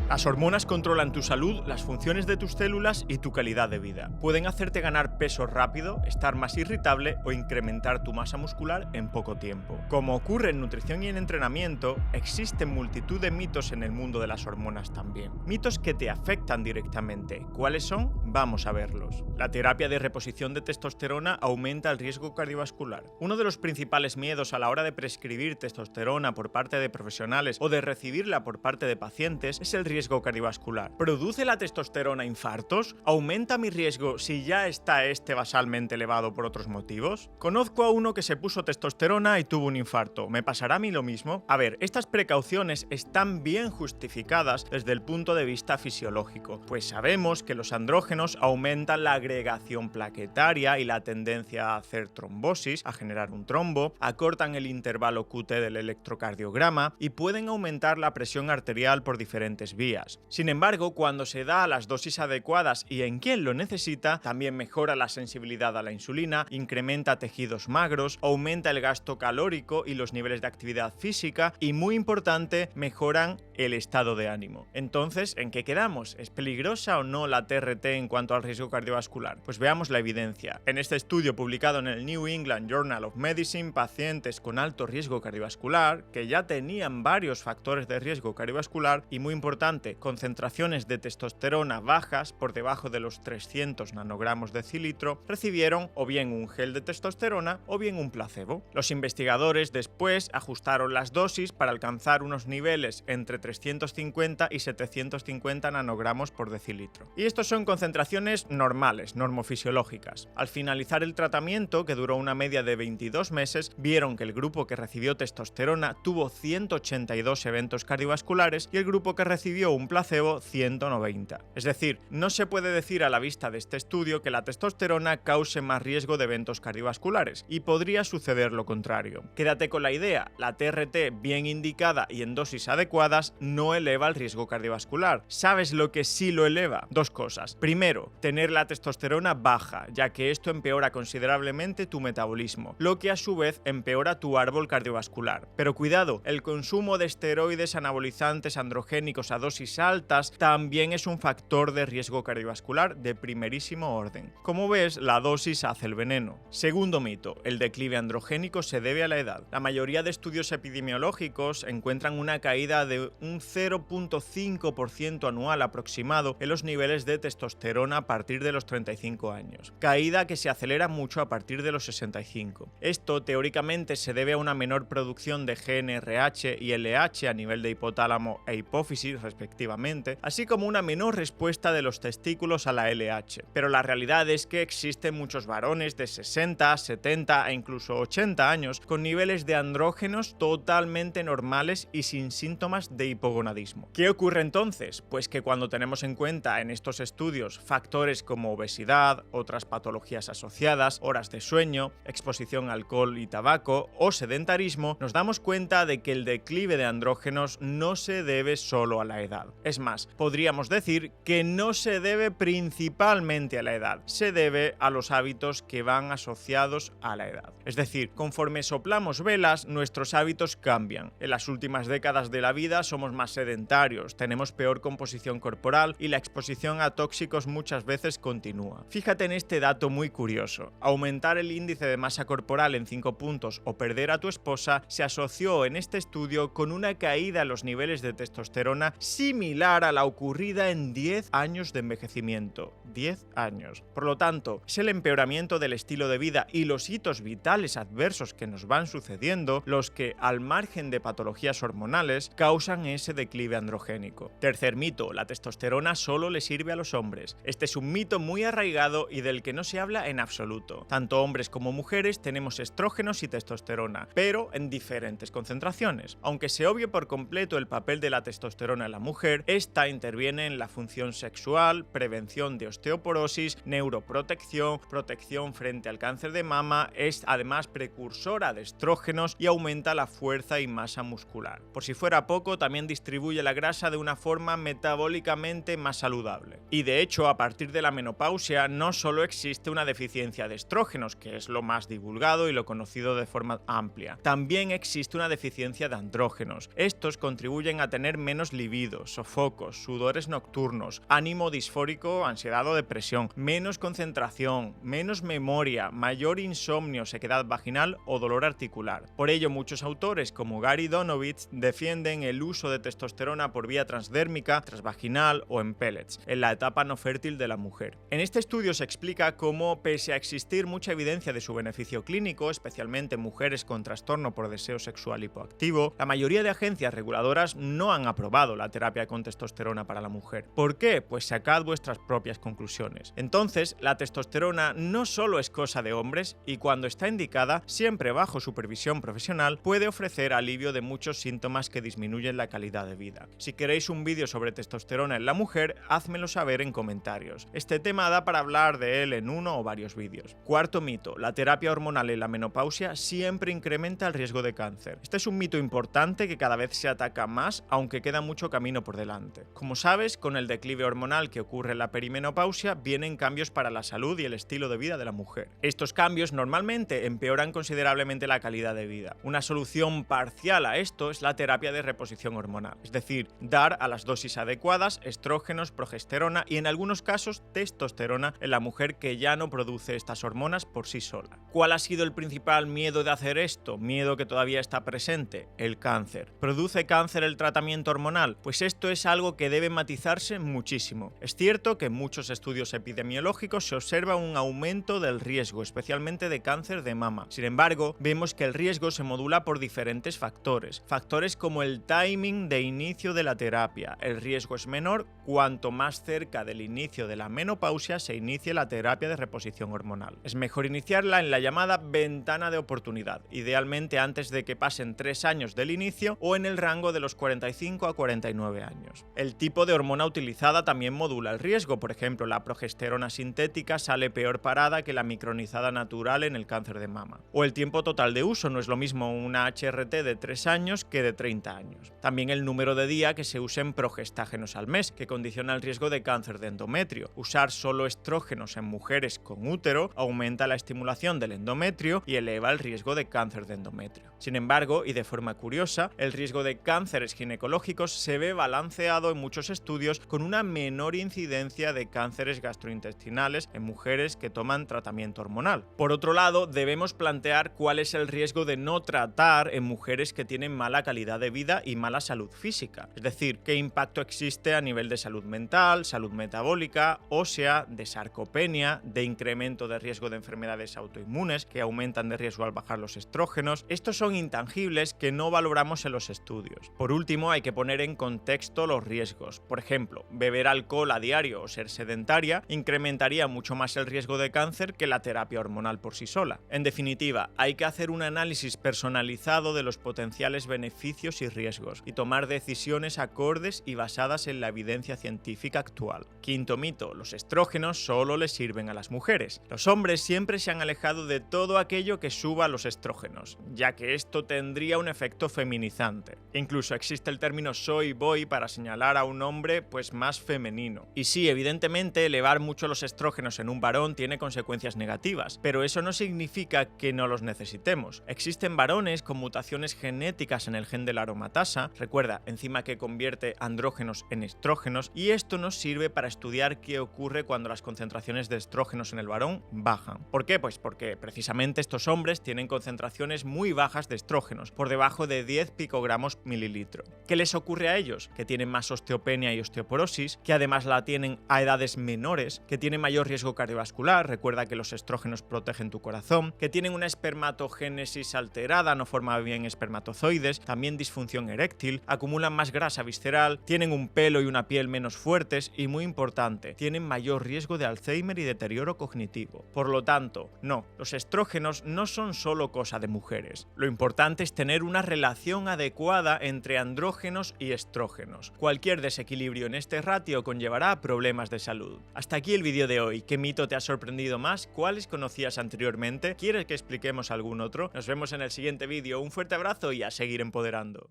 Las hormonas controlan tu salud, las funciones de tus células y tu calidad de vida. Pueden hacerte ganar peso rápido, estar más irritable o incrementar tu masa muscular en poco tiempo. Como ocurre en nutrición y en entrenamiento, existen multitud de mitos en el mundo de las hormonas también. Mitos que te afectan directamente. ¿Cuáles son? Vamos a verlos. La terapia de reposición de testosterona aumenta el riesgo cardiovascular. Uno de los principales miedos a la hora de prescribir testosterona por parte de profesionales o de recibirla por parte de pacientes es el riesgo cardiovascular. ¿Produce la testosterona infartos? ¿Aumenta mi riesgo si ya está basalmente elevado por otros motivos? Conozco a uno que se puso testosterona y tuvo un infarto. ¿Me pasará a mí lo mismo? A ver, estas precauciones están bien justificadas desde el punto de vista fisiológico, pues sabemos que los andrógenos aumentan la agregación plaquetaria y la tendencia a hacer trombosis, a generar un trombo, acortan el intervalo QT del electrocardiograma y pueden aumentar la presión arterial por diferentes vías. Sin embargo, cuando se da a las dosis adecuadas y en quien lo necesita, también mejora la sensibilidad a la insulina, incrementa tejidos magros, aumenta el gasto calórico y los niveles de actividad física y, muy importante, mejoran el estado de ánimo. Entonces, ¿en qué quedamos? ¿Es peligrosa o no la TRT en cuanto al riesgo cardiovascular? Pues veamos la evidencia. En este estudio publicado en el New England Journal of Medicine, pacientes con alto riesgo cardiovascular, que ya tenían varios factores de riesgo cardiovascular y, muy importante, concentraciones de testosterona bajas por debajo de los 300 nanogramos decilitro, recibieron o bien un gel de testosterona o bien un placebo. Los investigadores después ajustaron las dosis para alcanzar unos niveles entre 350 y 750 nanogramos por decilitro. Y estos son concentraciones normales, normofisiológicas. Al finalizar el tratamiento, que duró una media de 22 meses, vieron que el grupo que recibió testosterona tuvo 182 eventos cardiovasculares y el grupo que recibió un placebo 190. Es decir, no se puede decir a la vista de este estudio que la testosterona cause más riesgo de eventos cardiovasculares, y podría suceder lo contrario. Quédate con la idea, la TRT bien indicada y en dosis adecuadas no eleva el riesgo cardiovascular. ¿Sabes lo que sí lo eleva? Dos cosas. Primero, tener la testosterona baja, ya que esto empeora considerablemente tu metabolismo, lo que a su vez empeora tu árbol cardiovascular. Pero cuidado, el consumo de esteroides anabolizantes androgénicos a dosis altas también es un factor de riesgo cardiovascular de primerísimo orden. Como ves, la dosis hace el veneno. Segundo mito, el declive androgénico se debe a la edad. La mayoría de estudios epidemiológicos encuentran una caída de un 0,5% anual aproximado en los niveles de testosterona a partir de los 35 años. Caída que se acelera mucho a partir de los 65. Esto teóricamente se debe a una menor producción de GnRH y LH a nivel de hipotálamo e hipófisis respectivamente, así como una menor respuesta de los testículos a la LH. Pero la realidad es que existen muchos varones de 60, 70 e incluso 80 años con niveles de andrógenos totalmente normales y sin síntomas de hipogonadismo. ¿Qué ocurre entonces? Pues que cuando tenemos en cuenta en estos estudios factores como obesidad, otras patologías asociadas, horas de sueño, exposición a alcohol y tabaco o sedentarismo, nos damos cuenta de que el declive de andrógenos no se debe solo a la edad. Es más, podríamos decir que no se debe principalmente a la edad, se debe a los hábitos que van asociados a la edad. Es decir, conforme soplamos velas, nuestros hábitos cambian. En las últimas décadas de la vida somos más sedentarios, tenemos peor composición corporal y la exposición a tóxicos muchas veces continúa. Fíjate en este dato muy curioso. Aumentar el índice de masa corporal en 5 puntos o perder a tu esposa se asoció en este estudio con una caída en los niveles de testosterona similar a la ocurrida en 10 años de envejecimiento. 10 años. Por lo tanto, es el empeoramiento del estilo de vida y los hitos vitales adversos que nos van sucediendo los que, al margen de patologías hormonales, causan ese declive androgénico. Tercer mito, la testosterona solo le sirve a los hombres. Este es un mito muy arraigado y del que no se habla en absoluto. Tanto hombres como mujeres tenemos estrógenos y testosterona, pero en diferentes concentraciones. Aunque se obvie por completo el papel de la testosterona en la mujer, esta interviene en la función sexual, prevención de osteoporosis, neuroprotección, protección frente al cáncer de mama, es además precursora de estrógenos y aumenta la fuerza y masa muscular. Por si fuera poco, también distribuye la grasa de una forma metabólicamente más saludable. Y de hecho, a partir de la menopausia no solo existe una deficiencia de estrógenos, que es lo más divulgado y lo conocido de forma amplia, también existe una deficiencia de andrógenos. Estos contribuyen a tener menos libido, líquido, sofocos, sudores nocturnos, ánimo disfórico, ansiedad o depresión, menos concentración, menos memoria, mayor insomnio, sequedad vaginal o dolor articular. Por ello, muchos autores como Gary Donovitz defienden el uso de testosterona por vía transdérmica, transvaginal o en pellets, en la etapa no fértil de la mujer. En este estudio se explica cómo, pese a existir mucha evidencia de su beneficio clínico, especialmente en mujeres con trastorno por deseo sexual hipoactivo, la mayoría de agencias reguladoras no han aprobado la terapia con testosterona para la mujer. ¿Por qué? Pues sacad vuestras propias conclusiones. Entonces, la testosterona no solo es cosa de hombres y cuando está indicada, siempre bajo supervisión profesional, puede ofrecer alivio de muchos síntomas que disminuyen la calidad de vida. Si queréis un vídeo sobre testosterona en la mujer, házmelo saber en comentarios. Este tema da para hablar de él en uno o varios vídeos. Cuarto mito: la terapia hormonal en la menopausia siempre incrementa el riesgo de cáncer. Este es un mito importante que cada vez se ataca más, aunque queda mucho camino por delante. Como sabes, con el declive hormonal que ocurre en la perimenopausia vienen cambios para la salud y el estilo de vida de la mujer. Estos cambios normalmente empeoran considerablemente la calidad de vida. Una solución parcial a esto es la terapia de reposición hormonal, es decir, dar a las dosis adecuadas estrógenos, progesterona y en algunos casos testosterona en la mujer que ya no produce estas hormonas por sí sola. ¿Cuál ha sido el principal miedo de hacer esto? Miedo que todavía está presente: el cáncer. ¿Produce cáncer el tratamiento hormonal? Pues esto es algo que debe matizarse muchísimo. Es cierto que en muchos estudios epidemiológicos se observa un aumento del riesgo, especialmente de cáncer de mama. Sin embargo, vemos que el riesgo se modula por diferentes factores. Factores como el timing de inicio de la terapia. El riesgo es menor cuanto más cerca del inicio de la menopausia se inicie la terapia de reposición hormonal. Es mejor iniciarla en la llamada ventana de oportunidad, idealmente antes de que pasen 3 años del inicio o en el rango de los 45 a 49 años. El tipo de hormona utilizada también modula el riesgo. Por ejemplo, la progesterona sintética sale peor parada que la micronizada natural en el cáncer de mama. O el tiempo total de uso: no es lo mismo una HRT de 3 años que de 30 años. También el número de días que se usen progestágenos al mes, que condiciona el riesgo de cáncer de endometrio. Usar solo estrógenos en mujeres con útero aumenta la estimulación del endometrio y eleva el riesgo de cáncer de endometrio. Sin embargo, y de forma curiosa, el riesgo de cánceres ginecológicos se ve balanceado en muchos estudios con una menor incidencia de cánceres gastrointestinales en mujeres que toman tratamiento hormonal. Por otro lado, debemos plantear cuál es el riesgo de no tratar en mujeres que tienen mala calidad de vida y mala salud física. Es decir, qué impacto existe a nivel de salud mental, salud metabólica, ósea, de sarcopenia, de incremento de riesgo de enfermedades autoinmunes que aumentan de riesgo al bajar los estrógenos. Estos son intangibles que no valoramos en los estudios. Por último, hay que poner en contexto los riesgos. Por ejemplo, beber alcohol a diario o ser sedentaria incrementaría mucho más el riesgo de cáncer que la terapia hormonal por sí sola. En definitiva, hay que hacer un análisis personalizado de los potenciales beneficios y riesgos y tomar decisiones acordes y basadas en la evidencia científica actual. Quinto mito: los estrógenos solo les sirven a las mujeres. Los hombres siempre se han alejado de todo aquello que suba los estrógenos, ya que esto tendría un efecto feminizante. Incluso existe el término soy boy para señalar a un hombre pues más femenino. Y sí, evidentemente elevar mucho los estrógenos en un varón tiene consecuencias negativas, pero eso no significa que no los necesitemos. Existen varones con mutaciones genéticas en el gen de la aromatasa, recuerda, enzima que convierte andrógenos en estrógenos, y esto nos sirve para estudiar qué ocurre cuando las concentraciones de estrógenos en el varón bajan. ¿Por qué? Pues porque precisamente estos hombres tienen concentraciones muy bajas de estrógenos, por debajo de 10 picogramos mililitro. ¿Qué les ocurre a ellos? Que tienen más osteopenia y osteoporosis, que además la tienen a edades menores, que tienen mayor riesgo cardiovascular, recuerda que los estrógenos protegen tu corazón, que tienen una espermatogénesis alterada, no forman bien espermatozoides, también disfunción eréctil, acumulan más grasa visceral, tienen un pelo y una piel menos fuertes y, muy importante, tienen mayor riesgo de Alzheimer y deterioro cognitivo. Por lo tanto, no, los estrógenos no son solo cosa de mujeres. Lo importante es tener una relación adecuada entre andrógenos y estrógenos. Cualquier desequilibrio en este ratio conllevará a problemas de salud. Hasta aquí el vídeo de hoy. ¿Qué mito te ha sorprendido más? ¿Cuáles conocías anteriormente? ¿Quieres que expliquemos algún otro? Nos vemos en el siguiente vídeo. Un fuerte abrazo y a seguir empoderando.